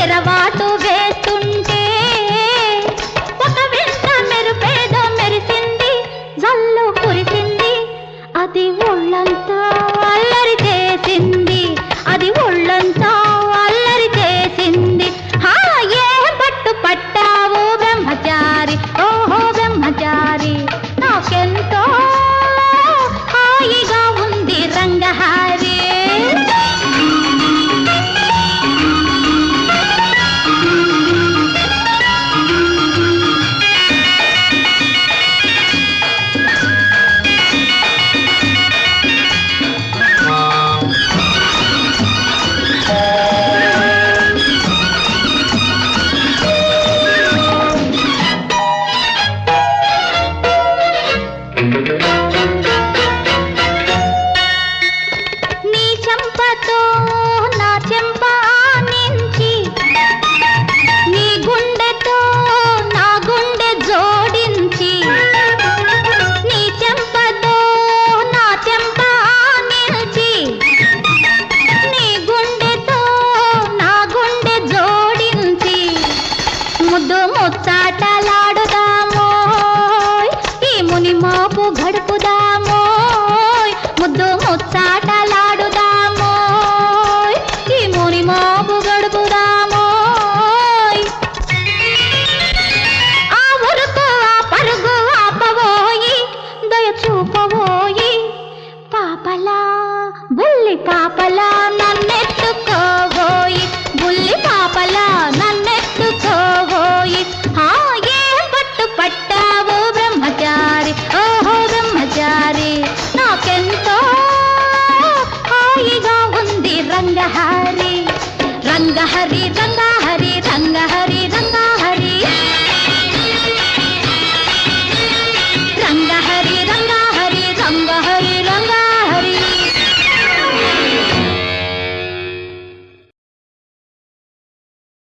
తిరవాటు వేస్తుంటే ఒక వింత మెరుపేదో మెరిసింది, జల్లు కురిసింది, అది ఒళ్ళంతా అల్లరి చేసింది, అది ఒళ్ళంతా అల్లరి చేసింది. హా ఏ పట్టు పట్టావు బ్రహ్మచారి, ఓహో బ్రహ్మచారి, నాకెంతో హాయిగా ఉంది రంగహారి. నీ చెంపతో నా చెంప ఆనించి, నీ గుండెతో నా గుండె జోడించి, నీ చెంపతో నా చెంప ఆనించి, నీ గుండెతో నా గుండె జోడించి, ముద్దు ముచ్చాటలాడుదామోయ్, ఈ ముని మోపు గడుపుదామోయ్, ముద్దు ముచ్చాటలాడుదామోయ్, ఈ ముని మోపు గడుపుదామోయ్. ఆ ఉరుకు ఆ పరుగు ఆపవోయి, దయ చూపవోయి, పాపలా బుల్లి పాపలా